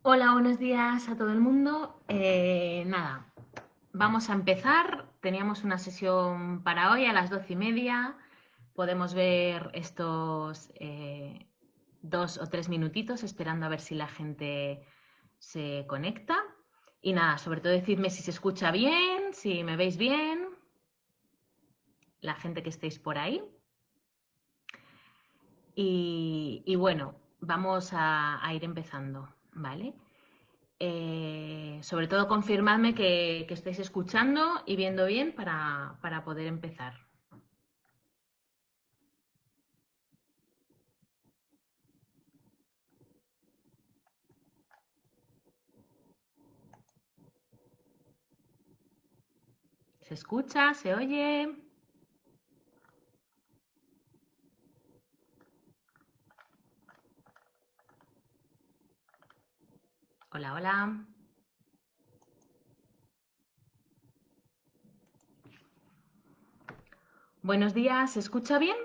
Hola, buenos días a todo el mundo. Nada, vamos a empezar. Teníamos una sesión para hoy a las 12:30. Podemos ver estos 2 o 3 minutitos esperando a ver si la gente se conecta. Y nada, sobre todo decidme si se escucha bien, si me veis bien, la gente que estéis por ahí. Y bueno, vamos a ir empezando, ¿vale? Sobre todo confirmadme que estáis escuchando y viendo bien para poder empezar. ¿Se escucha? ¿Se oye? Hola, hola. Buenos días, ¿se escucha bien?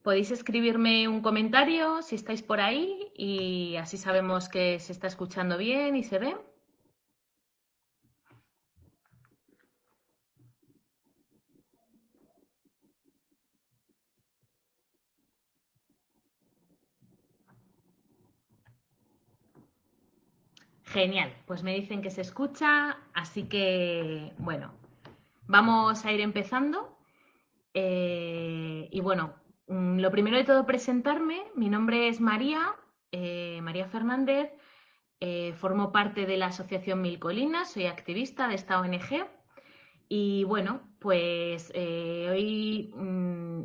Podéis escribirme un comentario si estáis por ahí y así sabemos que se está escuchando bien y se ve. Genial, pues me dicen que se escucha, así que bueno, vamos a ir empezando. Y bueno, lo primero de todo presentarme. Mi nombre es María, María Fernández. Formo parte de la Asociación Mil Colinas, soy activista de esta ONG. Y bueno, pues hoy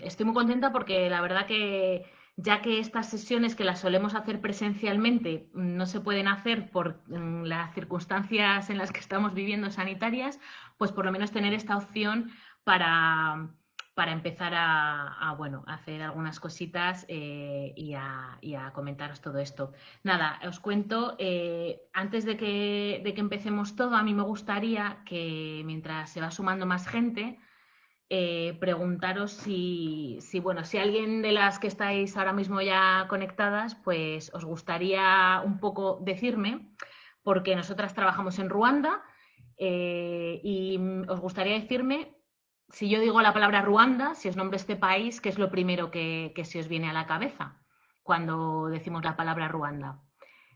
estoy muy contenta porque la verdad que ya que estas sesiones que las solemos hacer presencialmente no se pueden hacer por las circunstancias en las que estamos viviendo sanitarias, pues por lo menos tener esta opción para, para empezar bueno, a hacer algunas cositas y a comentaros todo esto. Nada, os cuento, antes de que empecemos todo, a mí me gustaría que mientras se va sumando más gente, preguntaros bueno, si alguien de las que estáis ahora mismo ya conectadas, pues os gustaría un poco decirme, porque nosotras trabajamos en Ruanda, y os gustaría decirme, si yo digo la palabra Ruanda, si os nombro este país, ¿qué es lo primero que se os viene a la cabeza cuando decimos la palabra Ruanda?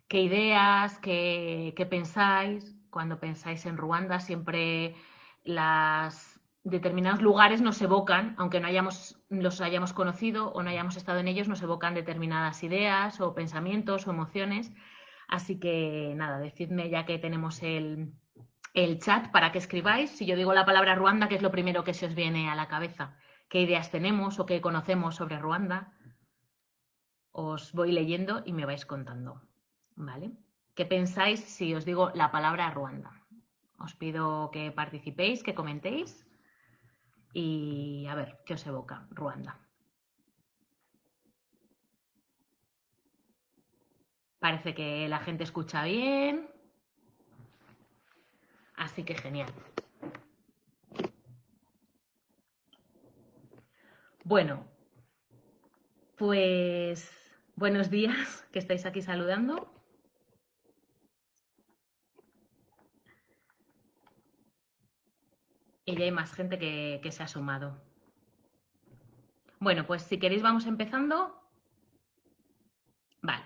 ¿Qué ideas, qué pensáis cuando pensáis en Ruanda? Siempre las determinados lugares nos evocan, aunque no los hayamos conocido o no hayamos estado en ellos, nos evocan determinadas ideas o pensamientos o emociones. Así que nada, decidme ya que tenemos el chat para que escribáis. Si yo digo la palabra Ruanda, ¿qué es lo primero que se os viene a la cabeza? ¿Qué ideas tenemos o qué conocemos sobre Ruanda? Os voy leyendo y me vais contando, ¿vale? ¿Qué pensáis si os digo la palabra Ruanda? Os pido que participéis, que comentéis y a ver, ¿qué os evoca Ruanda? Parece que la gente escucha bien, así que genial. Bueno, pues buenos días, que estáis aquí saludando. Y ya hay más gente que se ha sumado. Bueno, pues si queréis vamos empezando. Vale.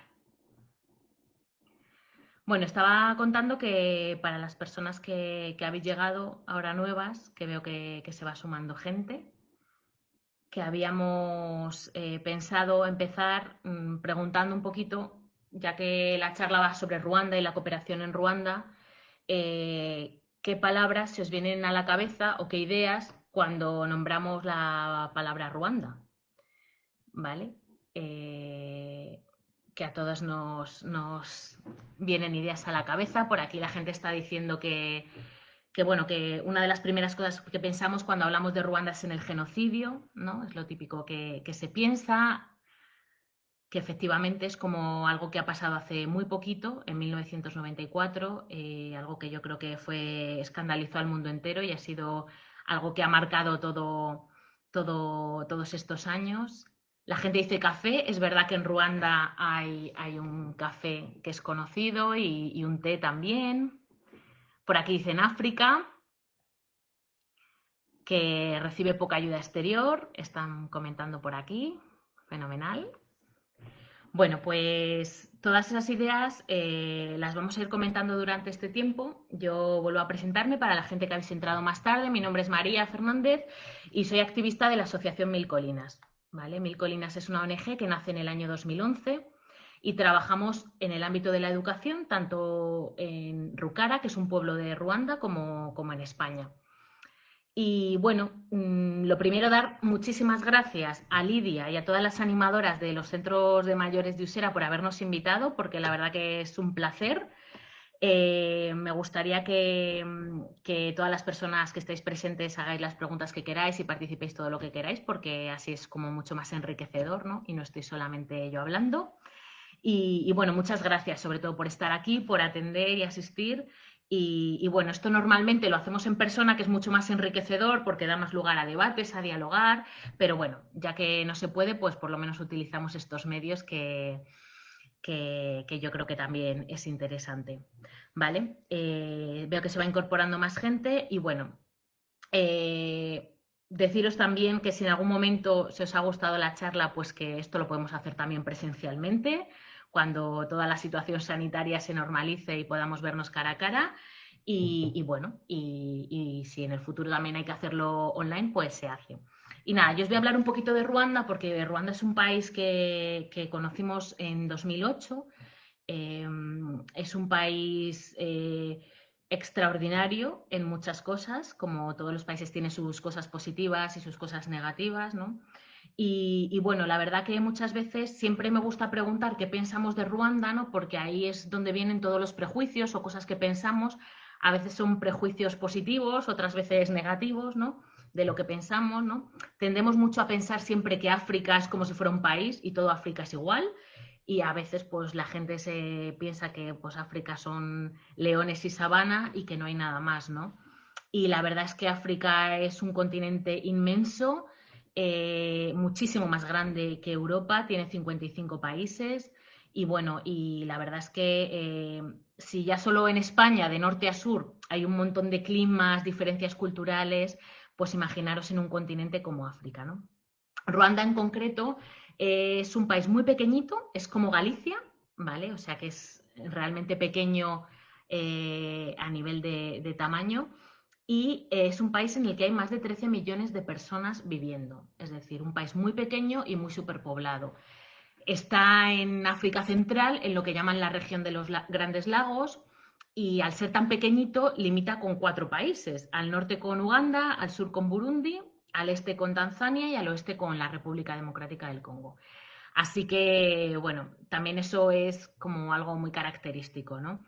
Bueno, estaba contando que para las personas que habéis llegado ahora nuevas, que veo que se va sumando gente, que habíamos pensado empezar preguntando un poquito, ya que la charla va sobre Ruanda y la cooperación en Ruanda, qué palabras se os vienen a la cabeza o qué ideas cuando nombramos la palabra Ruanda, ¿vale? Eh, que a todos nos vienen ideas a la cabeza. Por aquí la gente está diciendo bueno, que una de las primeras cosas que pensamos cuando hablamos de Ruanda es en el genocidio, ¿no? Es lo típico que se piensa, que efectivamente es como algo que ha pasado hace muy poquito, en 1994, algo que yo creo que escandalizó al mundo entero y ha sido algo que ha marcado todos estos años. La gente dice café, es verdad que en Ruanda hay un café que es conocido y un té también. Por aquí dicen África, que recibe poca ayuda exterior, están comentando por aquí, fenomenal. Bueno, pues todas esas ideas las vamos a ir comentando durante este tiempo. Yo vuelvo a presentarme para la gente que habéis entrado más tarde. Mi nombre es María Fernández y soy activista de la Asociación Mil Colinas. ¿Vale? Mil Colinas es una ONG que nace en el año 2011 y trabajamos en el ámbito de la educación, tanto en Rukara, que es un pueblo de Ruanda, como en España. Y bueno, lo primero, dar muchísimas gracias a Lidia y a todas las animadoras de los centros de mayores de Usera por habernos invitado, porque la verdad que es un placer. Me gustaría que todas las personas que estéis presentes hagáis las preguntas que queráis y participéis todo lo que queráis, porque así es como mucho más enriquecedor, ¿no? Y no estoy solamente yo hablando. Y bueno, muchas gracias sobre todo por estar aquí, por atender y asistir. Y bueno, esto normalmente lo hacemos en persona, que es mucho más enriquecedor porque da más lugar a debates, a dialogar, pero bueno, ya que no se puede, pues por lo menos utilizamos estos medios que yo creo que también es interesante. ¿Vale? Veo que se va incorporando más gente y bueno, deciros también que si en algún momento se os ha gustado la charla, pues que esto lo podemos hacer también presencialmente, cuando toda la situación sanitaria se normalice y podamos vernos cara a cara. Y bueno, y si en el futuro también hay que hacerlo online, pues se hace. Y nada, yo os voy a hablar un poquito de Ruanda, porque Ruanda es un país que conocimos en 2008. Es un país extraordinario en muchas cosas, como todos los países tienen sus cosas positivas y sus cosas negativas, ¿no? Y bueno, la verdad que muchas veces siempre me gusta preguntar qué pensamos de Ruanda, ¿no? Porque ahí es donde vienen todos los prejuicios o cosas que pensamos. A veces son prejuicios positivos, otras veces negativos, ¿no? De lo que pensamos, ¿no? Tendemos mucho a pensar siempre que África es como si fuera un país y todo África es igual. Y a veces pues la gente se piensa que pues África son leones y sabana y que no hay nada más, ¿no? Y la verdad es que África es un continente inmenso, muchísimo más grande que Europa, tiene 55 países y bueno, y la verdad es que si ya solo en España, de norte a sur, hay un montón de climas, diferencias culturales, pues imaginaros en un continente como África, ¿no? Ruanda en concreto es un país muy pequeñito, es como Galicia, ¿vale? O sea que es realmente pequeño a nivel de tamaño y es un país en el que hay más de 13 millones de personas viviendo, es decir, un país muy pequeño y muy superpoblado. Está en África Central, en lo que llaman la región de los Grandes Lagos, y al ser tan pequeñito limita con 4 países, al norte con Uganda, al sur con Burundi, al este con Tanzania y al oeste con la República Democrática del Congo. Así que, bueno, también eso es como algo muy característico, ¿no?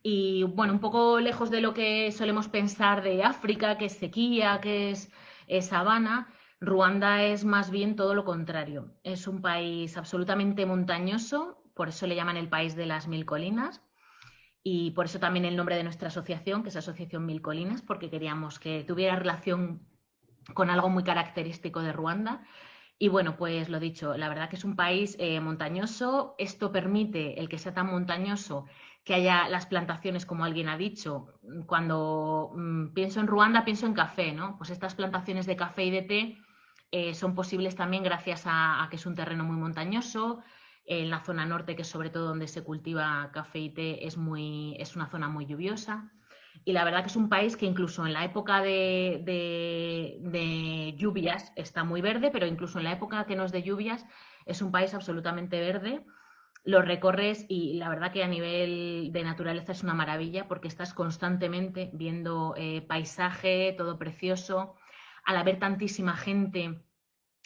Y bueno, un poco lejos de lo que solemos pensar de África, que es sequía, que es sabana, Ruanda es más bien todo lo contrario. Es un país absolutamente montañoso, por eso le llaman el país de las mil colinas. Y por eso también el nombre de nuestra asociación, que es Asociación Mil Colinas, porque queríamos que tuviera relación con algo muy característico de Ruanda. Y bueno, pues lo dicho, la verdad que es un país montañoso. Esto permite, el que sea tan montañoso, que haya las plantaciones, como alguien ha dicho. Cuando pienso en Ruanda, pienso en café, ¿no? Pues estas plantaciones de café y de té son posibles también gracias a que es un terreno muy montañoso. En la zona norte, que es sobre todo donde se cultiva café y té, es una zona muy lluviosa. Y la verdad que es un país que incluso en la época de lluvias está muy verde, pero incluso en la época que no es de lluvias es un país absolutamente verde. Lo recorres y la verdad que a nivel de naturaleza es una maravilla porque estás constantemente viendo paisaje, todo precioso. Al haber tantísima gente,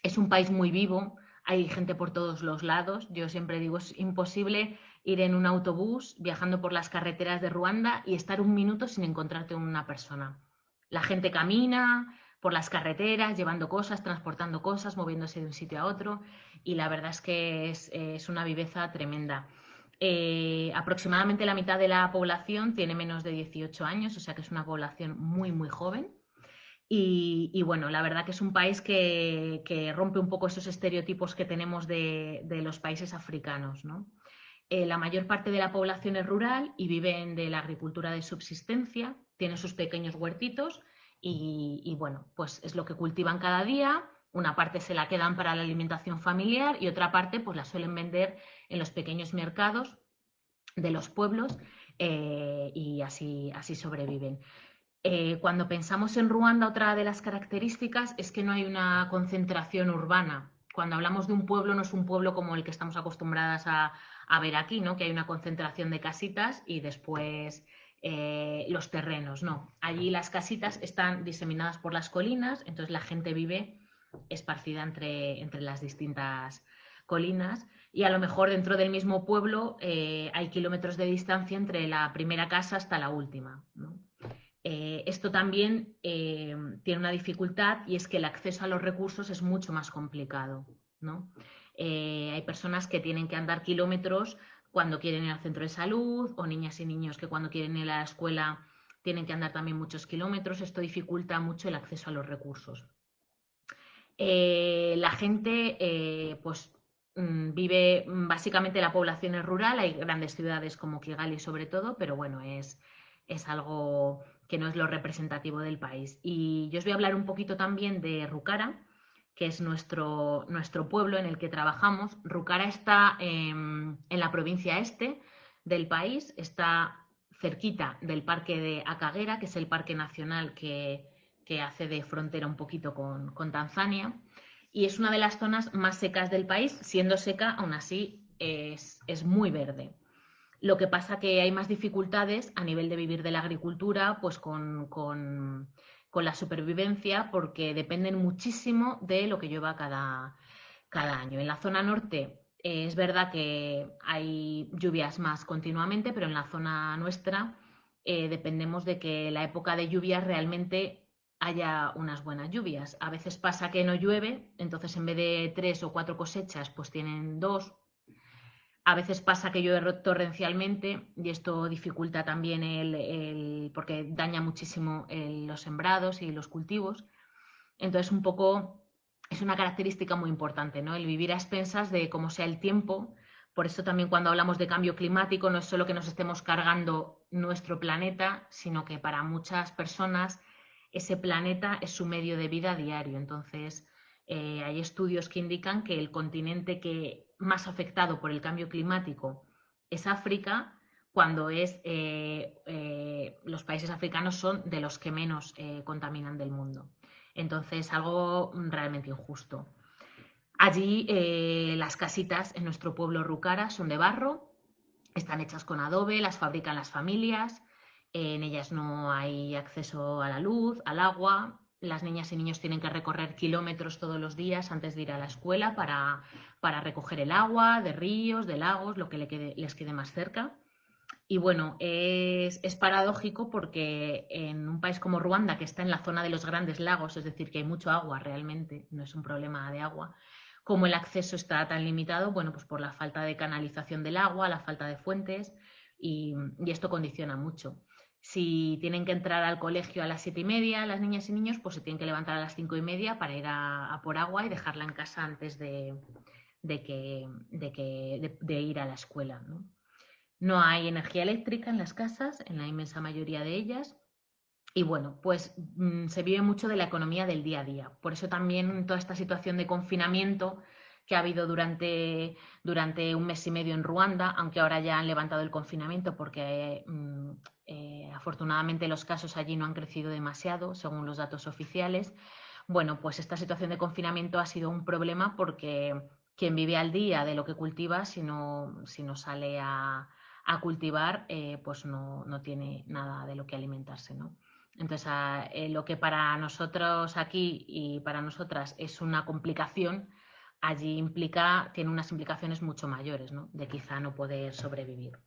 es un país muy vivo, hay gente por todos los lados. Yo siempre digo, es imposible ir en un autobús viajando por las carreteras de Ruanda y estar un minuto sin encontrarte una persona. La gente camina por las carreteras, llevando cosas, transportando cosas, moviéndose de un sitio a otro y la verdad es que es una viveza tremenda. Aproximadamente la mitad de la población tiene menos de 18 años, o sea que es una población muy, muy joven Y bueno, la verdad que es un país que rompe un poco esos estereotipos que tenemos de los países africanos, ¿no? La mayor parte de la población es rural y viven de la agricultura de subsistencia, tienen sus pequeños huertitos y bueno, pues es lo que cultivan cada día. Una parte se la quedan para la alimentación familiar y otra parte pues la suelen vender en los pequeños mercados de los pueblos y así sobreviven. Cuando pensamos en Ruanda, otra de las características es que no hay una concentración urbana. Cuando hablamos de un pueblo, no es un pueblo como el que estamos acostumbradas a ver aquí, ¿no? Que hay una concentración de casitas y después los terrenos, no. Allí las casitas están diseminadas por las colinas, entonces la gente vive esparcida entre las distintas colinas y a lo mejor dentro del mismo pueblo hay kilómetros de distancia entre la primera casa hasta la última, ¿no? Esto también tiene una dificultad y es que el acceso a los recursos es mucho más complicado, ¿no? Hay personas que tienen que andar kilómetros cuando quieren ir al centro de salud o niñas y niños que cuando quieren ir a la escuela tienen que andar también muchos kilómetros. Esto dificulta mucho el acceso a los recursos. La gente pues vive básicamente la población es rural, hay grandes ciudades como Kigali sobre todo, pero bueno, es algo que no es lo representativo del país. Y yo os voy a hablar un poquito también de Rukara, que es nuestro pueblo en el que trabajamos. Rukara está en la provincia este del país, está cerquita del parque de Akagera, que es el parque nacional que hace de frontera un poquito con Tanzania. Y es una de las zonas más secas del país, siendo seca, aún así es muy verde. Lo que pasa que hay más dificultades a nivel de vivir de la agricultura, pues con la supervivencia, porque dependen muchísimo de lo que llueva cada año. En la zona norte es verdad que hay lluvias más continuamente, pero en la zona nuestra dependemos de que la época de lluvias realmente haya unas buenas lluvias. A veces pasa que no llueve, entonces en vez de 3 o 4 cosechas, pues tienen 2. A veces pasa que llueve torrencialmente y esto dificulta también porque daña muchísimo los sembrados y los cultivos. Entonces, un poco es una característica muy importante, ¿no? El vivir a expensas de cómo sea el tiempo. Por eso también cuando hablamos de cambio climático no es solo que nos estemos cargando nuestro planeta, sino que para muchas personas ese planeta es su medio de vida diario. Entonces, hay estudios que indican que el continente que más afectado por el cambio climático es África, cuando los países africanos son de los que menos contaminan del mundo. Entonces, algo realmente injusto. Allí las casitas en nuestro pueblo Rucara son de barro, están hechas con adobe, las fabrican las familias, en ellas no hay acceso a la luz, al agua, las niñas y niños tienen que recorrer kilómetros todos los días antes de ir a la escuela para recoger el agua de ríos, de lagos, lo que les quede más cerca. Y bueno, es paradójico porque en un país como Ruanda, que está en la zona de los grandes lagos, es decir, que hay mucho agua realmente, no es un problema de agua, como el acceso está tan limitado, bueno, pues por la falta de canalización del agua, la falta de fuentes, y esto condiciona mucho. Si tienen que entrar al colegio a las 7:30, las niñas y niños, pues se tienen que levantar a las 5:30 para ir a por agua y dejarla en casa antes de ir a la escuela, ¿no? No hay energía eléctrica en las casas, en la inmensa mayoría de ellas. Y bueno, pues se vive mucho de la economía del día a día. Por eso también toda esta situación de confinamiento que ha habido durante un mes y medio en Ruanda, aunque ahora ya han levantado el confinamiento porque afortunadamente los casos allí no han crecido demasiado, según los datos oficiales. Bueno, pues esta situación de confinamiento ha sido un problema porque quien vive al día de lo que cultiva, si no sale a cultivar, pues no tiene nada de lo que alimentarse, ¿no? Entonces, lo que para nosotros aquí y para nosotras es una complicación, allí tiene unas implicaciones mucho mayores, ¿no? De quizá no poder sobrevivir.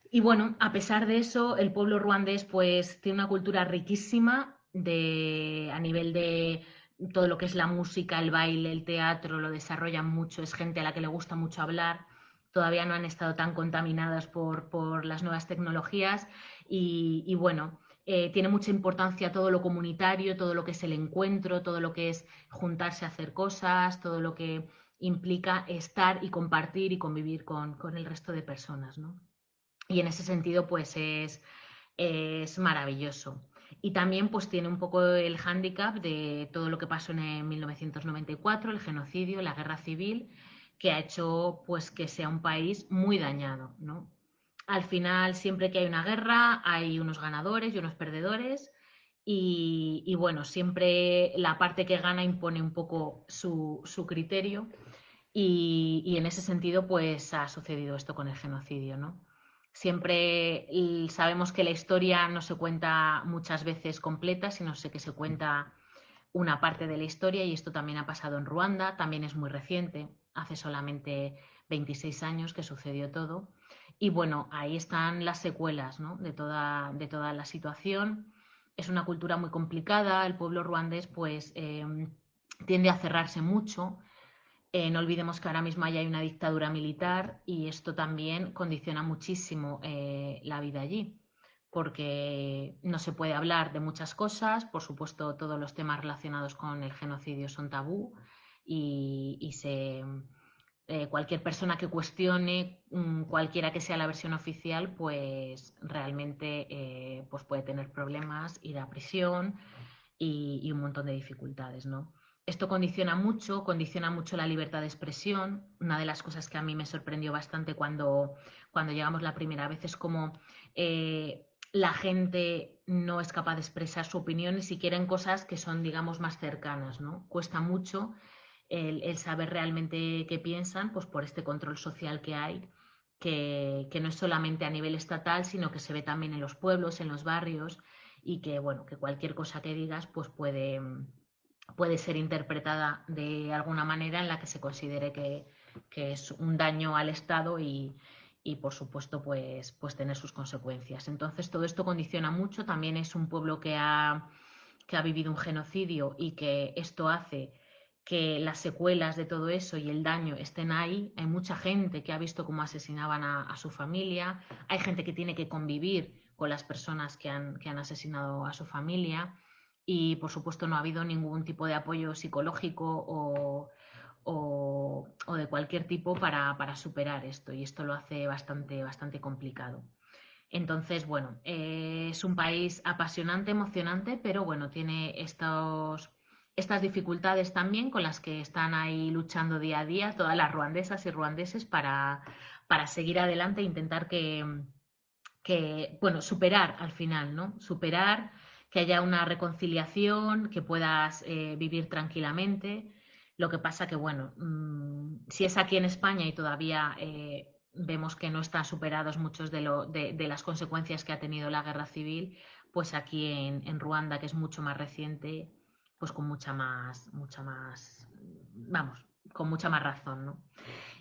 Y bueno, a pesar de eso, el pueblo ruandés pues tiene una cultura riquísima a nivel de todo lo que es la música, el baile, el teatro, lo desarrollan mucho, es gente a la que le gusta mucho hablar. todavía no han estado tan contaminadas por las nuevas tecnologías y bueno, tiene mucha importancia todo lo comunitario, todo lo que es el encuentro, todo lo que es juntarse a hacer cosas, todo lo que implica estar y compartir y convivir con el resto de personas, ¿no? Y en ese sentido, pues es maravilloso. Y también pues tiene un poco el hándicap de todo lo que pasó en 1994, el genocidio, la guerra civil, que ha hecho pues que sea un país muy dañado, ¿no? Al final, siempre que hay una guerra, hay unos ganadores y unos perdedores. Y bueno, siempre la parte que gana impone un poco su criterio y en ese sentido, pues ha sucedido esto con el genocidio, ¿no? Siempre sabemos que la historia no se cuenta muchas veces completa, sino que se cuenta una parte de la historia y esto también ha pasado en Ruanda, también es muy reciente, hace solamente 26 años que sucedió todo. Y bueno, ahí están las secuelas, ¿no? de toda la situación. Es una cultura muy complicada, el pueblo ruandés pues tiende a cerrarse mucho, no olvidemos que ahora mismo hay una dictadura militar y esto también condiciona muchísimo la vida allí, porque no se puede hablar de muchas cosas, por supuesto todos los temas relacionados con el genocidio son tabú y cualquier persona que cuestione, cualquiera que sea la versión oficial, pues realmente pues puede tener problemas, ir a prisión y un montón de dificultades, ¿no? Esto condiciona mucho la libertad de expresión. Una de las cosas que a mí me sorprendió bastante cuando llegamos la primera vez es como la gente no es capaz de expresar su opinión ni siquiera en cosas que son, digamos, más cercanas, ¿no? Cuesta mucho el saber realmente qué piensan, pues por este control social que hay, que no es solamente a nivel estatal, sino que se ve también en los pueblos, en los barrios, y que, bueno, que cualquier cosa que digas, pues puede ser interpretada de alguna manera en la que se considere que es un daño al Estado y por supuesto, pues tener sus consecuencias. Entonces, todo esto condiciona mucho. También es un pueblo que ha vivido un genocidio y que esto hace que las secuelas de todo eso y el daño estén ahí. Hay mucha gente que ha visto cómo asesinaban a su familia, hay gente que tiene que convivir con las personas que han asesinado a su familia y por supuesto no ha habido ningún tipo de apoyo psicológico o de cualquier tipo para superar esto y esto lo hace bastante, bastante complicado. Entonces, bueno, es un país apasionante, emocionante, pero bueno, tiene estas dificultades también con las que están ahí luchando día a día todas las ruandesas y ruandeses para seguir adelante e intentar bueno, superar al final, ¿no? Superar, que haya una reconciliación, que puedas vivir tranquilamente. Lo que pasa que, bueno, si es aquí en España y todavía vemos que no están superados muchos de las consecuencias que ha tenido la guerra civil, pues aquí en Ruanda, que es mucho más reciente, pues con mucha más, vamos, con mucha más razón, ¿no?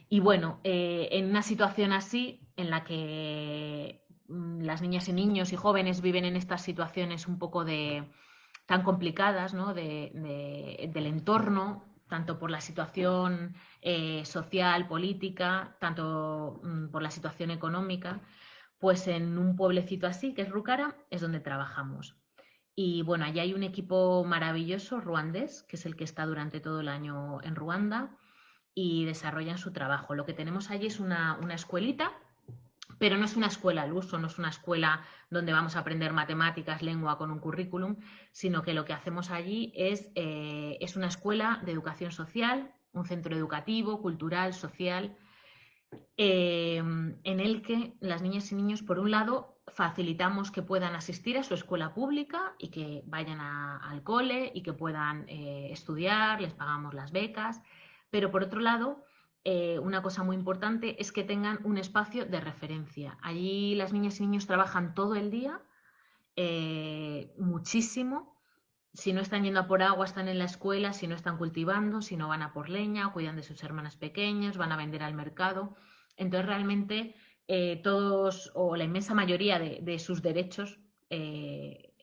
Y bueno, en una situación así, en la que las niñas y niños y jóvenes viven en estas situaciones un poco tan complicadas, ¿no? Del entorno, tanto por la situación social, política, tanto por la situación económica, pues en un pueblecito así, que es Rucara, es donde trabajamos. Y bueno, allí hay un equipo maravilloso ruandés, que es el que está durante todo el año en Ruanda y desarrollan su trabajo. Lo que tenemos allí es una escuelita, pero no es una escuela al uso, no es una escuela donde vamos a aprender matemáticas, lengua con un currículum, sino que lo que hacemos allí es una escuela de educación social, un centro educativo, cultural, social, en el que las niñas y niños, por un lado, facilitamos que puedan asistir a su escuela pública y que vayan al cole y que puedan estudiar, les pagamos las becas, pero por otro lado, una cosa muy importante es que tengan un espacio de referencia. Allí las niñas y niños trabajan todo el día, muchísimo. Si no están yendo a por agua, están en la escuela, si no están cultivando, si no van a por leña, cuidan de sus hermanas pequeñas, van a vender al mercado. Entonces, realmente, todos o la inmensa mayoría de sus derechos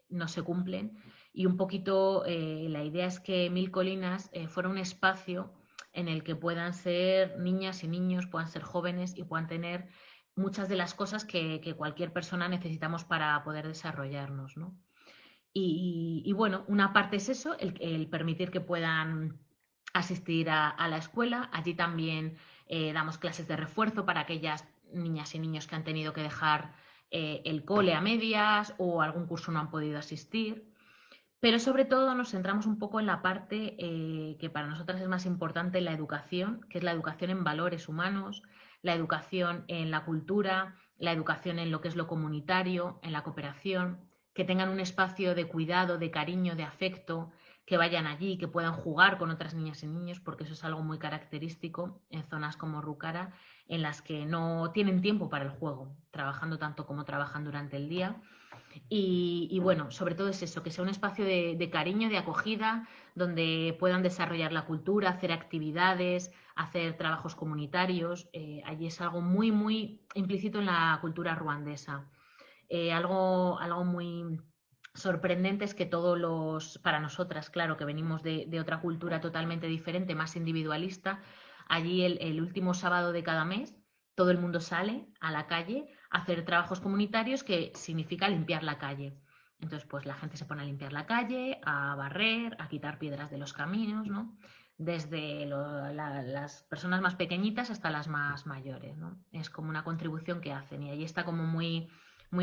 no se cumplen. Y un poquito la idea es que Mil Colinas fuera un espacio en el que puedan ser niñas y niños, puedan ser jóvenes y puedan tener muchas de las cosas que cualquier persona necesitamos para poder desarrollarnos, ¿no? Y bueno, una parte es eso, el permitir que puedan asistir a la escuela. Allí también damos clases de refuerzo para aquellas niñas y niños que han tenido que dejar el cole a medias o algún curso no han podido asistir. Pero sobre todo nos centramos un poco en la parte que para nosotras es más importante, la educación, que es la educación en valores humanos, la educación en la cultura, la educación en lo que es lo comunitario, en la cooperación, que tengan un espacio de cuidado, de cariño, de afecto, que vayan allí, que puedan jugar con otras niñas y niños, porque eso es algo muy característico en zonas como Rúcara, en las que no tienen tiempo para el juego, trabajando tanto como trabajan durante el día. Bueno, sobre todo es eso, que sea un espacio de cariño, de acogida, donde puedan desarrollar la cultura, hacer actividades, hacer trabajos comunitarios. Allí es algo muy, muy implícito en la cultura ruandesa. Algo muy sorprendente es que para nosotras, claro, que venimos de otra cultura totalmente diferente, más individualista, allí el último sábado de cada mes todo el mundo sale a la calle a hacer trabajos comunitarios que significa limpiar la calle. Entonces, pues la gente se pone a limpiar la calle, a barrer, a quitar piedras de los caminos, ¿no? Desde las personas más pequeñitas hasta las más mayores, ¿no? Es como una contribución que hacen y ahí está como muy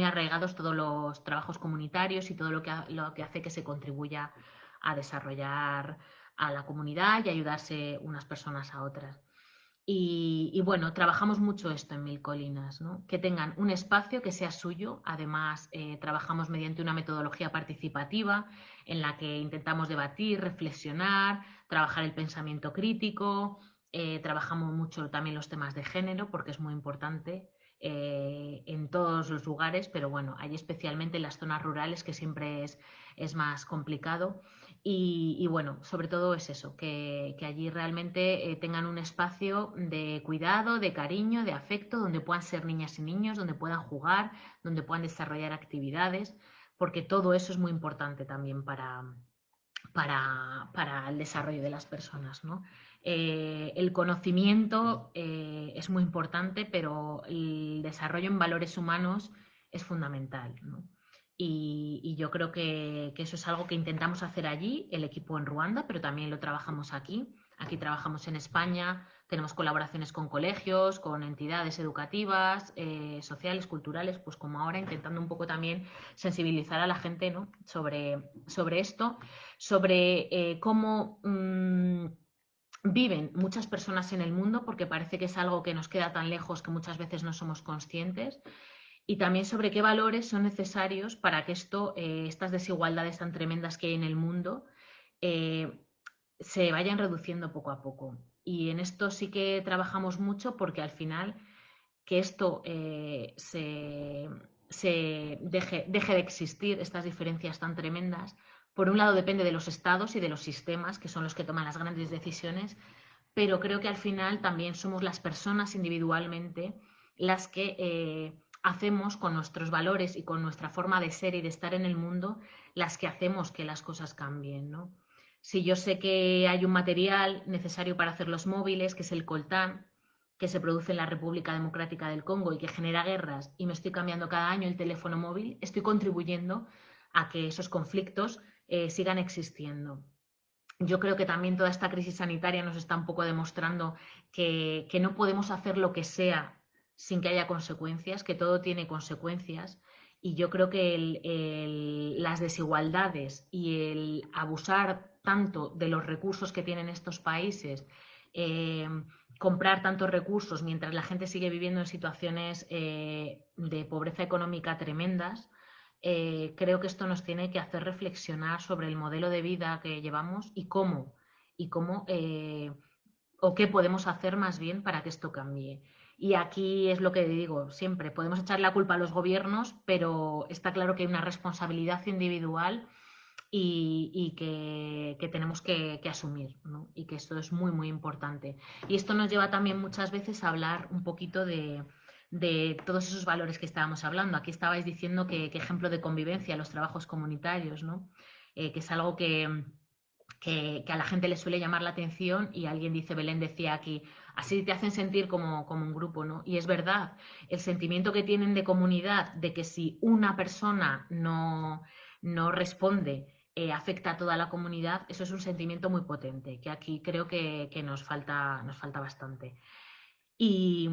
arraigados todos los trabajos comunitarios y todo lo que hace que se contribuya a desarrollar a la comunidad y ayudarse unas personas a otras. Bueno, trabajamos mucho esto en Mil Colinas, ¿no? Que tengan un espacio que sea suyo. Además, trabajamos mediante una metodología participativa en la que intentamos debatir, reflexionar, trabajar el pensamiento crítico. Trabajamos mucho también los temas de género porque es muy importante en todos los lugares, pero bueno, hay especialmente en las zonas rurales que siempre es más complicado. Bueno, sobre todo es eso, que allí realmente tengan un espacio de cuidado, de cariño, de afecto, donde puedan ser niñas y niños, donde puedan jugar, donde puedan desarrollar actividades, porque todo eso es muy importante también para el desarrollo de las personas, ¿no? El conocimiento es muy importante, pero el desarrollo en valores humanos es fundamental, ¿no? Yo creo que eso es algo que intentamos hacer allí, el equipo en Ruanda, pero también lo trabajamos aquí. Aquí trabajamos en España, tenemos colaboraciones con colegios, con entidades educativas, sociales, culturales, pues como ahora, intentando un poco también sensibilizar a la gente, ¿no? sobre esto, sobre cómo viven muchas personas en el mundo, porque parece que es algo que nos queda tan lejos que muchas veces no somos conscientes, y también sobre qué valores son necesarios para que estas desigualdades tan tremendas que hay en el mundo eh, se vayan reduciendo poco a poco. Y en esto sí que trabajamos mucho porque al final que esto deje de existir, estas diferencias tan tremendas, por un lado depende de los estados y de los sistemas, que son los que toman las grandes decisiones, pero creo que al final también somos las personas individualmente las que hacemos con nuestros valores y con nuestra forma de ser y de estar en el mundo, las que hacemos que las cosas cambien, ¿no? Si yo sé que hay un material necesario para hacer los móviles, que es el coltán, que se produce en la República Democrática del Congo y que genera guerras, y me estoy cambiando cada año el teléfono móvil, estoy contribuyendo a que esos conflictos sigan existiendo. Yo creo que también toda esta crisis sanitaria nos está un poco demostrando que no podemos hacer lo que sea sin que haya consecuencias, que todo tiene consecuencias. Y yo creo que las desigualdades y el abusar tanto de los recursos que tienen estos países, eh, comprar tantos recursos mientras la gente sigue viviendo en situaciones de pobreza económica tremendas, creo que esto nos tiene que hacer reflexionar sobre el modelo de vida que llevamos y cómo o qué podemos hacer más bien para que esto cambie. Y aquí es lo que digo siempre, podemos echar la culpa a los gobiernos, pero está claro que hay una responsabilidad individual y que tenemos que asumir, ¿no? Y que esto es muy, muy importante. Y esto nos lleva también muchas veces a hablar un poquito de todos esos valores que estábamos hablando. Aquí estabais diciendo que ejemplo de convivencia, los trabajos comunitarios, ¿no? Que es algo que a la gente le suele llamar la atención y alguien dice, Belén decía aquí, así te hacen sentir como un grupo, ¿no? Y es verdad, el sentimiento que tienen de comunidad, de que si una persona no responde, afecta a toda la comunidad, eso es un sentimiento muy potente, que aquí creo que nos falta bastante. Y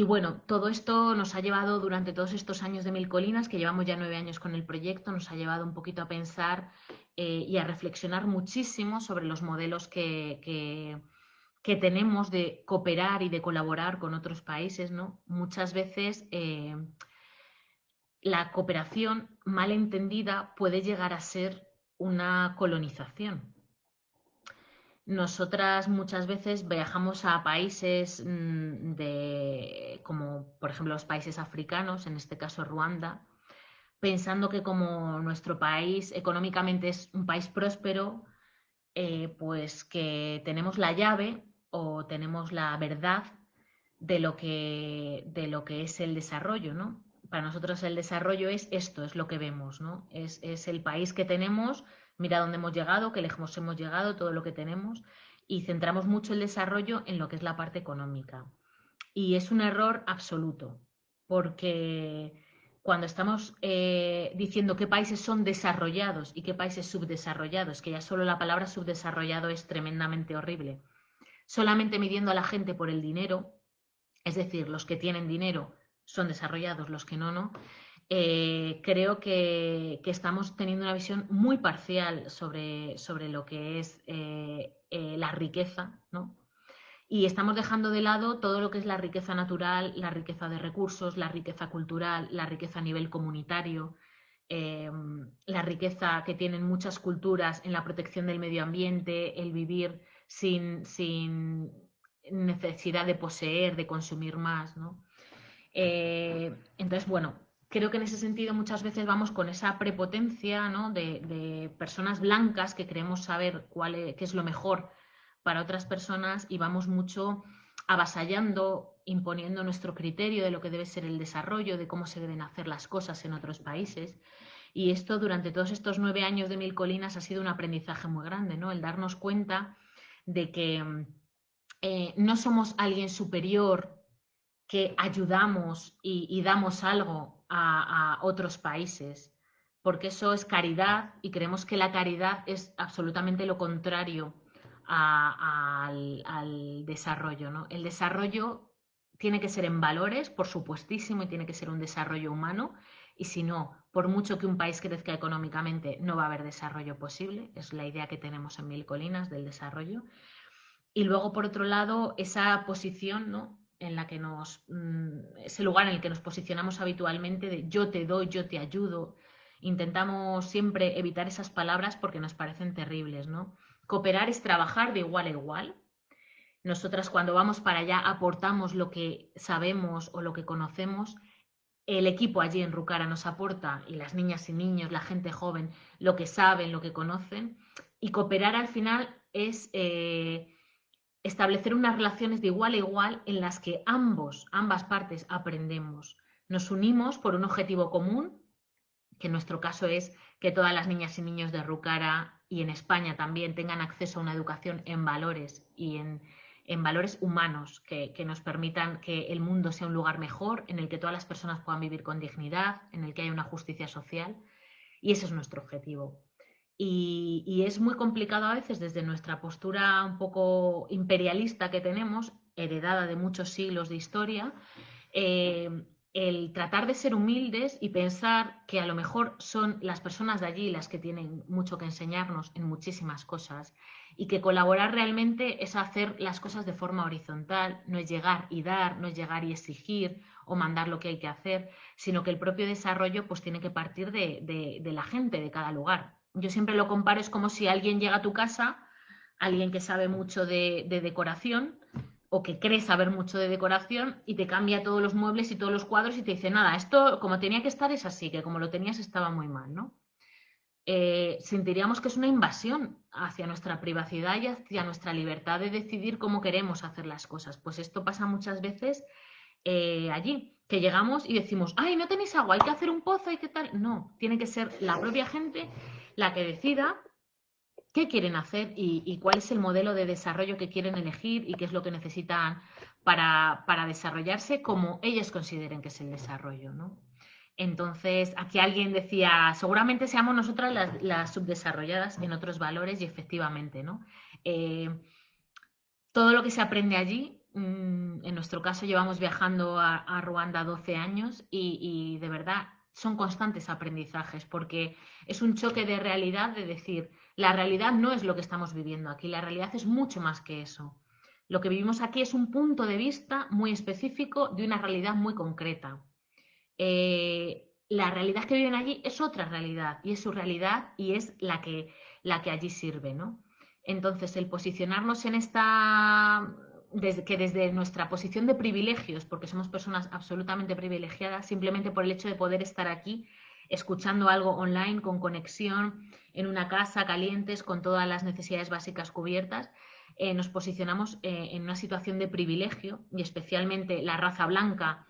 bueno, todo esto nos ha llevado durante todos estos años de Mil Colinas, que llevamos ya 9 años con el proyecto, nos ha llevado un poquito a pensar y a reflexionar muchísimo sobre los modelos que tenemos de cooperar y de colaborar con otros países, ¿no? Muchas veces la cooperación mal entendida puede llegar a ser una colonización. Nosotras muchas veces viajamos a países como por ejemplo los países africanos, en este caso Ruanda, pensando que como nuestro país económicamente es un país próspero, pues que tenemos la llave o tenemos la verdad de lo que es el desarrollo, ¿no? Para nosotros el desarrollo es esto, es lo que vemos, ¿no? Es el país que tenemos, mira dónde hemos llegado, qué lejos hemos llegado, todo lo que tenemos, y centramos mucho el desarrollo en lo que es la parte económica. Y es un error absoluto, porque cuando estamos diciendo qué países son desarrollados y qué países subdesarrollados, que ya solo la palabra subdesarrollado es tremendamente horrible, solamente midiendo a la gente por el dinero, es decir, los que tienen dinero son desarrollados, los que no, no. Creo que estamos teniendo una visión muy parcial sobre lo que es la riqueza, ¿no? Y estamos dejando de lado todo lo que es la riqueza natural, la riqueza de recursos, la riqueza cultural, la riqueza a nivel comunitario, eh, la riqueza que tienen muchas culturas en la protección del medio ambiente, el vivir sin necesidad de poseer, de consumir más, ¿no? Entonces, bueno, creo que en ese sentido muchas veces vamos con esa prepotencia, ¿no? de personas blancas que creemos saber qué es lo mejor para otras personas y vamos mucho avasallando, imponiendo nuestro criterio de lo que debe ser el desarrollo, de cómo se deben hacer las cosas en otros países. Y esto durante todos estos 9 años de Mil Colinas ha sido un aprendizaje muy grande, ¿no? El darnos cuenta de que no somos alguien superior que ayudamos y damos algo a otros países, porque eso es caridad y creemos que la caridad es absolutamente lo contrario al desarrollo, ¿no? El desarrollo tiene que ser en valores, por supuestísimo, y tiene que ser un desarrollo humano, y si no, por mucho que un país crezca económicamente, no va a haber desarrollo posible, es la idea que tenemos en Mil Colinas del desarrollo. Y luego, por otro lado, esa posición, ¿no? En la que ese lugar en el que nos posicionamos habitualmente de yo te doy, yo te ayudo, intentamos siempre evitar esas palabras porque nos parecen terribles, ¿no? Cooperar es trabajar de igual a igual. Nosotras cuando vamos para allá aportamos lo que sabemos o lo que conocemos. El equipo allí en Rucara nos aporta, y las niñas y niños, la gente joven, lo que saben, lo que conocen. Y cooperar al final es establecer unas relaciones de igual a igual en las que ambas partes aprendemos. Nos unimos por un objetivo común, que en nuestro caso es que todas las niñas y niños de Rucara y en España también tengan acceso a una educación en valores y en valores humanos que nos permitan que el mundo sea un lugar mejor, en el que todas las personas puedan vivir con dignidad, en el que haya una justicia social. Y ese es nuestro objetivo. Y es muy complicado a veces desde nuestra postura un poco imperialista que tenemos, heredada de muchos siglos de historia, el tratar de ser humildes y pensar que a lo mejor son las personas de allí las que tienen mucho que enseñarnos en muchísimas cosas y que colaborar realmente es hacer las cosas de forma horizontal, no es llegar y dar, no es llegar y exigir o mandar lo que hay que hacer, sino que el propio desarrollo pues tiene que partir de la gente de cada lugar. Yo siempre lo comparo, es como si alguien llega a tu casa, alguien que sabe mucho de decoración o que cree saber mucho de decoración y te cambia todos los muebles y todos los cuadros y te dice, nada, esto como tenía que estar es así, que como lo tenías estaba muy mal, ¿no? Sentiríamos que es una invasión hacia nuestra privacidad y hacia nuestra libertad de decidir cómo queremos hacer las cosas. Pues esto pasa muchas veces allí, que llegamos y decimos, ay, no tenéis agua, hay que hacer un pozo, hay que tal. No, tiene que ser la propia gente la que decida qué quieren hacer y cuál es el modelo de desarrollo que quieren elegir y qué es lo que necesitan para desarrollarse como ellos consideren que es el desarrollo, ¿no? Entonces, aquí alguien decía, seguramente seamos nosotras las subdesarrolladas en otros valores y efectivamente, ¿no? Eh, todo lo que se aprende allí, en nuestro caso llevamos viajando a Ruanda 12 años y de verdad son constantes aprendizajes porque es un choque de realidad de decir, la realidad no es lo que estamos viviendo aquí, la realidad es mucho más que eso. Lo que vivimos aquí es un punto de vista muy específico de una realidad muy concreta. La realidad que viven allí es otra realidad y es su realidad y es la que allí sirve, ¿no? Entonces, el posicionarnos en desde nuestra posición de privilegios, porque somos personas absolutamente privilegiadas, simplemente por el hecho de poder estar aquí escuchando algo online, con conexión, en una casa, calientes, con todas las necesidades básicas cubiertas, nos posicionamos en una situación de privilegio y especialmente la raza blanca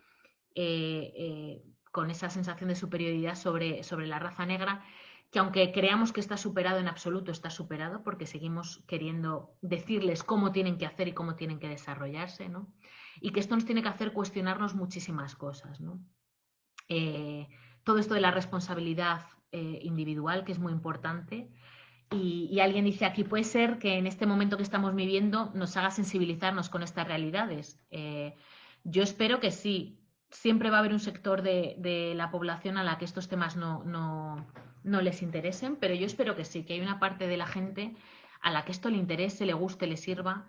eh, eh, con esa sensación de superioridad sobre la raza negra, que aunque creamos que está superado en absoluto, está superado porque seguimos queriendo decirles cómo tienen que hacer y cómo tienen que desarrollarse, ¿no? Y que esto nos tiene que hacer cuestionarnos muchísimas cosas, ¿no? Eh, todo esto de la responsabilidad individual, que es muy importante, y alguien dice aquí, puede ser que en este momento que estamos viviendo nos haga sensibilizarnos con estas realidades. Yo espero que sí. Siempre va a haber un sector de la población a la que estos temas no les interesen, pero yo espero que sí, que hay una parte de la gente a la que esto le interese, le guste, le sirva.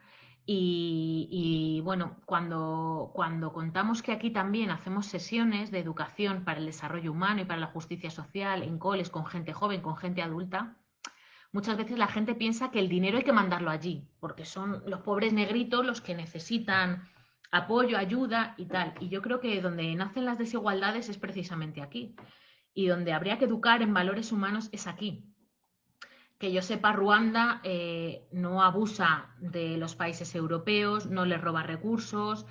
Bueno, cuando contamos que aquí también hacemos sesiones de educación para el desarrollo humano y para la justicia social en coles con gente joven, con gente adulta, muchas veces la gente piensa que el dinero hay que mandarlo allí, porque son los pobres negritos los que necesitan apoyo, ayuda y tal. Y yo creo que donde nacen las desigualdades es precisamente aquí. Y donde habría que educar en valores humanos es aquí. Que yo sepa, Ruanda no abusa de los países europeos, no les roba recursos,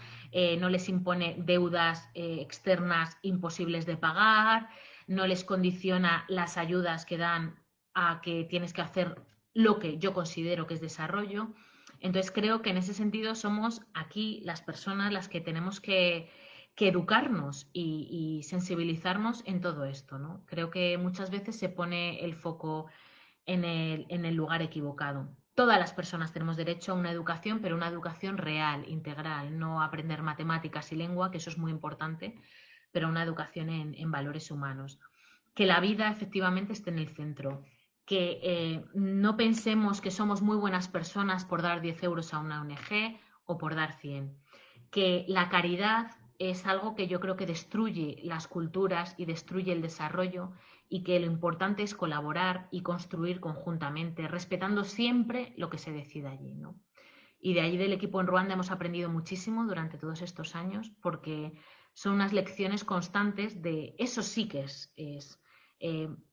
no les impone deudas externas imposibles de pagar, no les condiciona las ayudas que dan a que tienes que hacer lo que yo considero que es desarrollo. Entonces creo que en ese sentido somos aquí las personas las que tenemos que educarnos y sensibilizarnos en todo esto, ¿no? Creo que muchas veces se pone el foco en el lugar equivocado. Todas las personas tenemos derecho a una educación, pero una educación real, integral, no aprender matemáticas y lengua, que eso es muy importante, pero una educación en valores humanos. Que la vida efectivamente esté en el centro, que no pensemos que somos muy buenas personas por dar 10 euros a una ONG o por dar 100. Que la caridad es algo que yo creo que destruye las culturas y destruye el desarrollo y que lo importante es colaborar y construir conjuntamente, respetando siempre lo que se decida allí, ¿no? Y de allí del equipo en Ruanda hemos aprendido muchísimo durante todos estos años porque son unas lecciones constantes de eso sí que es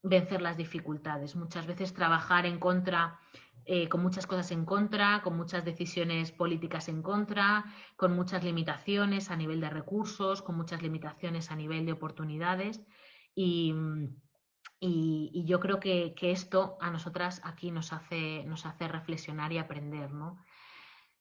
vencer las dificultades. Muchas veces trabajar en contra, con muchas cosas en contra, con muchas decisiones políticas en contra, con muchas limitaciones a nivel de recursos, con muchas limitaciones a nivel de oportunidades. Y, y yo creo que esto a nosotras aquí nos hace reflexionar y aprender, ¿no?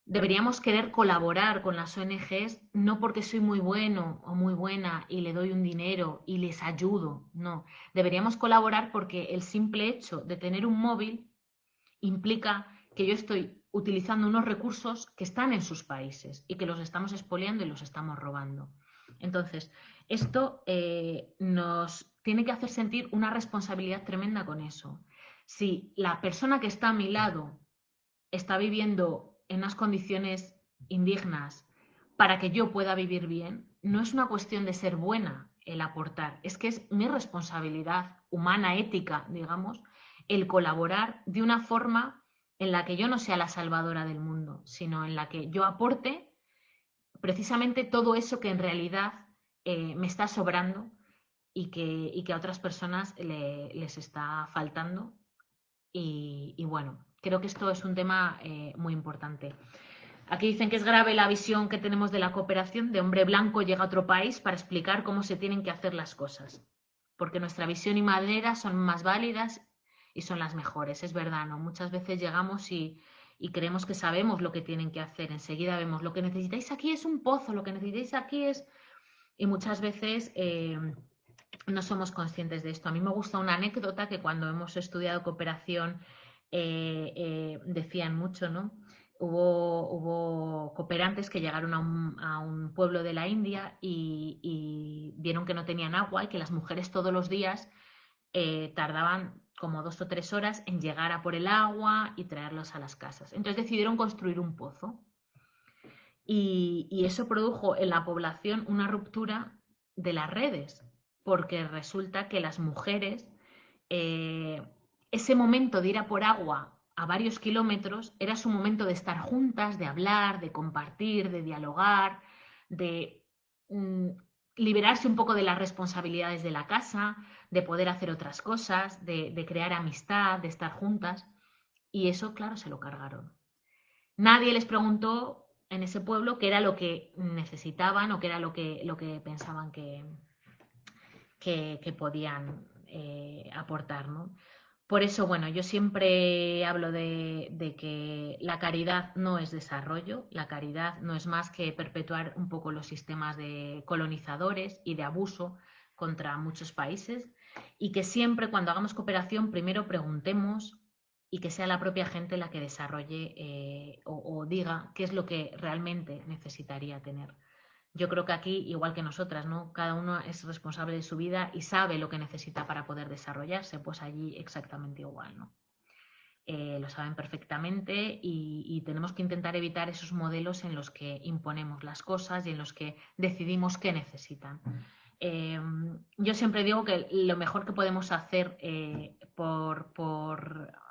Deberíamos querer colaborar con las ONGs no porque soy muy bueno o muy buena y le doy un dinero y les ayudo, no. Deberíamos colaborar porque el simple hecho de tener un móvil implica que yo estoy utilizando unos recursos que están en sus países y que los estamos expoliando y los estamos robando. Entonces, esto nos tiene que hacer sentir una responsabilidad tremenda con eso. Si la persona que está a mi lado está viviendo en unas condiciones indignas para que yo pueda vivir bien, no es una cuestión de ser buena el aportar, es que es mi responsabilidad humana, ética, digamos, el colaborar de una forma en la que yo no sea la salvadora del mundo, sino en la que yo aporte precisamente todo eso que en realidad me está sobrando y que a otras personas les está faltando y bueno, creo que esto es un tema muy importante. Aquí dicen que es grave la visión que tenemos de la cooperación, de hombre blanco llega a otro país para explicar cómo se tienen que hacer las cosas, porque nuestra visión y manera son más válidas y son las mejores, es verdad, ¿no? Muchas veces llegamos y creemos que sabemos lo que tienen que hacer, enseguida vemos lo que necesitáis aquí es un pozo, lo que necesitáis aquí es... Y muchas veces no somos conscientes de esto. A mí me gusta una anécdota que cuando hemos estudiado cooperación decían mucho, ¿no? Hubo cooperantes que llegaron a un pueblo de la India y vieron que no tenían agua y que las mujeres todos los días tardaban como 2 o 3 horas en llegar a por el agua y traerlos a las casas. Entonces decidieron construir un pozo y eso produjo en la población una ruptura de las redes, porque resulta que las mujeres, eh, ese momento de ir a por agua a varios kilómetros era su momento de estar juntas, de hablar, de compartir, de dialogar, de mm, liberarse un poco de las responsabilidades de la casa, de poder hacer otras cosas, de crear amistad, de estar juntas. Y eso, claro, se lo cargaron. Nadie les preguntó en ese pueblo qué era lo que necesitaban o qué era lo que pensaban que podían aportar, ¿no? Por eso, bueno, yo siempre hablo de que la caridad no es desarrollo, la caridad no es más que perpetuar un poco los sistemas de colonizadores y de abuso contra muchos países y que siempre cuando hagamos cooperación primero preguntemos y que sea la propia gente la que desarrolle o diga qué es lo que realmente necesitaría tener. Yo creo que aquí, igual que nosotras, ¿no? Cada uno es responsable de su vida y sabe lo que necesita para poder desarrollarse, pues allí exactamente igual, ¿no? Lo saben perfectamente y tenemos que intentar evitar esos modelos en los que imponemos las cosas y en los que decidimos qué necesitan. Eh, yo siempre digo que lo mejor que podemos hacer por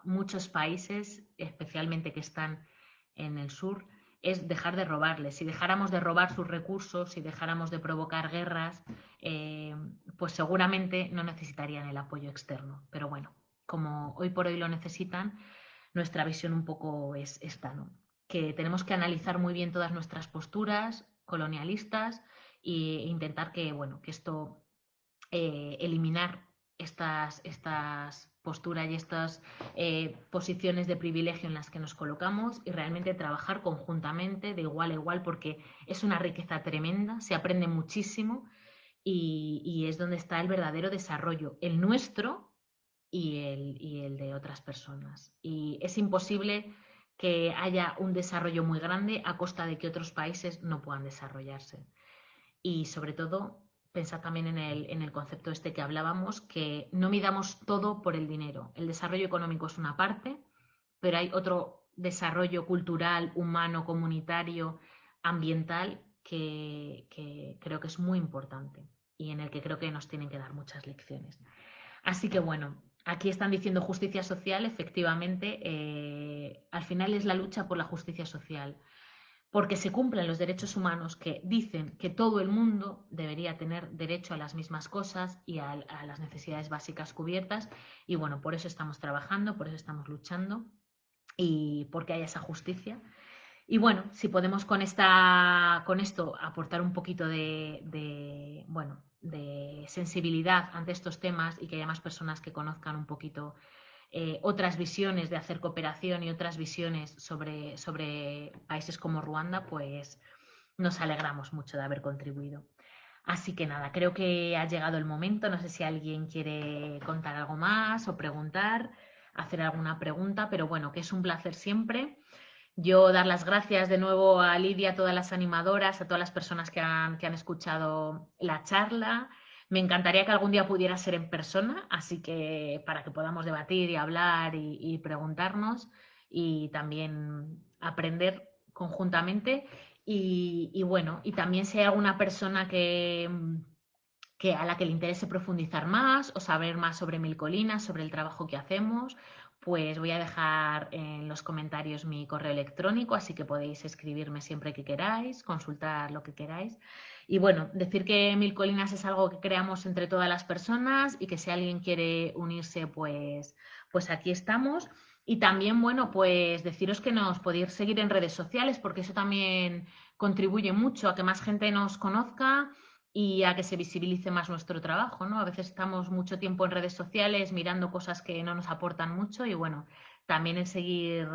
muchos países, especialmente que están en el sur, es dejar de robarles. Si dejáramos de robar sus recursos, si dejáramos de provocar guerras, pues seguramente no necesitarían el apoyo externo. Pero bueno, como hoy por hoy lo necesitan, nuestra visión un poco es esta, ¿no? Que tenemos que analizar muy bien todas nuestras posturas colonialistas e intentar que, bueno, que esto, eliminar estas posturas y estas posiciones de privilegio en las que nos colocamos y realmente trabajar conjuntamente de igual a igual porque es una riqueza tremenda, se aprende muchísimo y es donde está el verdadero desarrollo, el nuestro y el de otras personas. Y es imposible que haya un desarrollo muy grande a costa de que otros países no puedan desarrollarse. Y sobre todo, pensar también en el concepto este que hablábamos, que no midamos todo por el dinero. El desarrollo económico es una parte, pero hay otro desarrollo cultural, humano, comunitario, ambiental, que creo que es muy importante y en el que creo que nos tienen que dar muchas lecciones. Así que bueno, aquí están diciendo justicia social, efectivamente, al final es la lucha por la justicia social, porque se cumplen los derechos humanos que dicen que todo el mundo debería tener derecho a las mismas cosas y a las necesidades básicas cubiertas. Y bueno, por eso estamos trabajando, por eso estamos luchando y porque haya esa justicia. Y bueno, si podemos con esto aportar un poquito bueno, de sensibilidad ante estos temas y que haya más personas que conozcan un poquito otras visiones de hacer cooperación y otras visiones sobre países como Ruanda, pues nos alegramos mucho de haber contribuido. Así que nada, creo que ha llegado el momento. No sé si alguien quiere contar algo más o preguntar, hacer alguna pregunta, pero bueno, que es un placer siempre. Yo dar las gracias de nuevo a Lidia, a todas las animadoras, a todas las personas que han escuchado la charla. Me encantaría que algún día pudiera ser en persona, así que para que podamos debatir y hablar y preguntarnos y también aprender conjuntamente. Y bueno, y también si hay alguna persona que a la que le interese profundizar más o saber más sobre Mil Colinas, sobre el trabajo que hacemos, pues voy a dejar en los comentarios mi correo electrónico, así que podéis escribirme siempre que queráis, consultar lo que queráis. Y bueno, decir que Mil Colinas es algo que creamos entre todas las personas y que si alguien quiere unirse, pues aquí estamos. Y también, bueno, pues deciros que nos podéis seguir en redes sociales, porque eso también contribuye mucho a que más gente nos conozca y a que se visibilice más nuestro trabajo, ¿no? A veces estamos mucho tiempo en redes sociales mirando cosas que no nos aportan mucho y bueno, también el seguir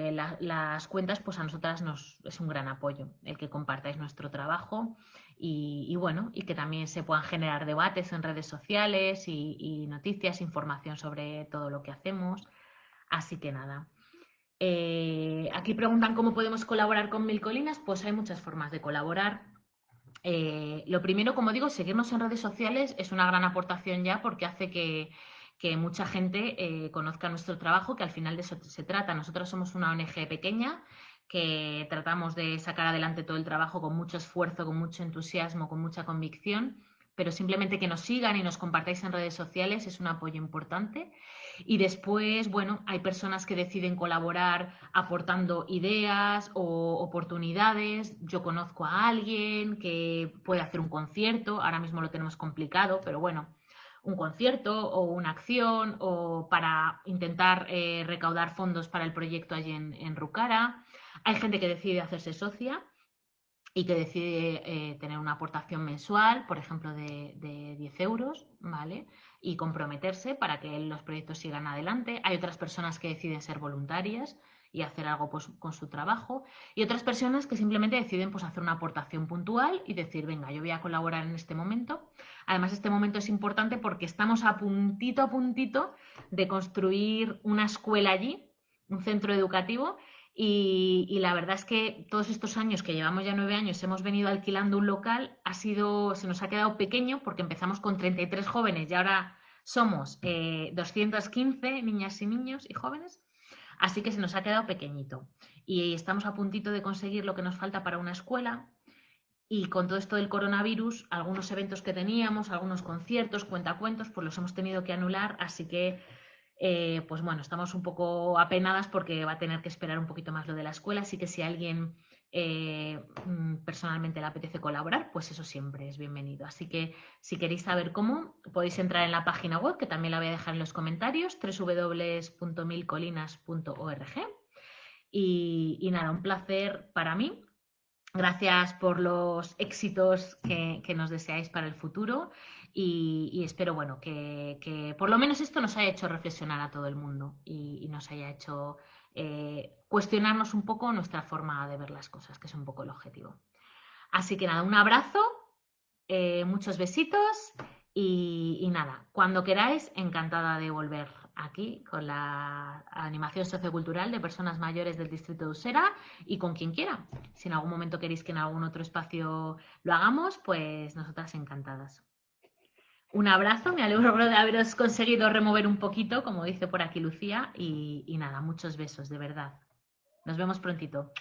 las cuentas, pues a nosotras nos es un gran apoyo el que compartáis nuestro trabajo y bueno, y que también se puedan generar debates en redes sociales y noticias, información sobre todo lo que hacemos. Así que nada. Aquí preguntan cómo podemos colaborar con Mil Colinas. Pues hay muchas formas de colaborar. Lo primero, como digo, seguirnos en redes sociales es una gran aportación ya porque hace que mucha gente conozca nuestro trabajo, que al final de eso se trata. Nosotros somos una ONG pequeña que tratamos de sacar adelante todo el trabajo con mucho esfuerzo, con mucho entusiasmo, con mucha convicción, pero simplemente que nos sigan y nos compartáis en redes sociales es un apoyo importante. Y después, bueno, hay personas que deciden colaborar aportando ideas o oportunidades. Yo conozco a alguien que puede hacer un concierto, ahora mismo lo tenemos complicado, pero bueno, un concierto o una acción o para intentar recaudar fondos para el proyecto allí en Rucara. Hay gente que decide hacerse socia y que decide tener una aportación mensual, por ejemplo, de 10 euros, ¿vale? Y comprometerse para que los proyectos sigan adelante. Hay otras personas que deciden ser voluntarias y hacer algo pues, con su trabajo. Y otras personas que simplemente deciden pues, hacer una aportación puntual y decir, venga, yo voy a colaborar en este momento. Además, este momento es importante porque estamos a puntito de construir una escuela allí, un centro educativo, y la verdad es que todos estos años, que llevamos ya 9 años, hemos venido alquilando un local, se nos ha quedado pequeño porque empezamos con 33 jóvenes y ahora somos 215 niñas y niños y jóvenes, así que se nos ha quedado pequeñito. Y estamos a puntito de conseguir lo que nos falta para una escuela. Y con todo esto del coronavirus, algunos eventos que teníamos, algunos conciertos, cuentacuentos, pues los hemos tenido que anular, así que pues bueno, estamos un poco apenadas porque va a tener que esperar un poquito más lo de la escuela, así que si a alguien personalmente le apetece colaborar, pues eso siempre es bienvenido. Así que si queréis saber cómo, podéis entrar en la página web, que también la voy a dejar en los comentarios, www.milcolinas.org. Y nada, un placer para mí. Gracias por los éxitos que nos deseáis para el futuro y espero bueno, que por lo menos esto nos haya hecho reflexionar a todo el mundo y nos haya hecho cuestionarnos un poco nuestra forma de ver las cosas, que es un poco el objetivo. Así que nada, un abrazo, muchos besitos y nada, cuando queráis, encantada de volver aquí con la animación sociocultural de personas mayores del distrito de Usera y con quien quiera. Si en algún momento queréis que en algún otro espacio lo hagamos, pues nosotras encantadas. Un abrazo, me alegro de haberos conseguido remover un poquito, como dice por aquí Lucía, y nada, muchos besos, de verdad. Nos vemos prontito.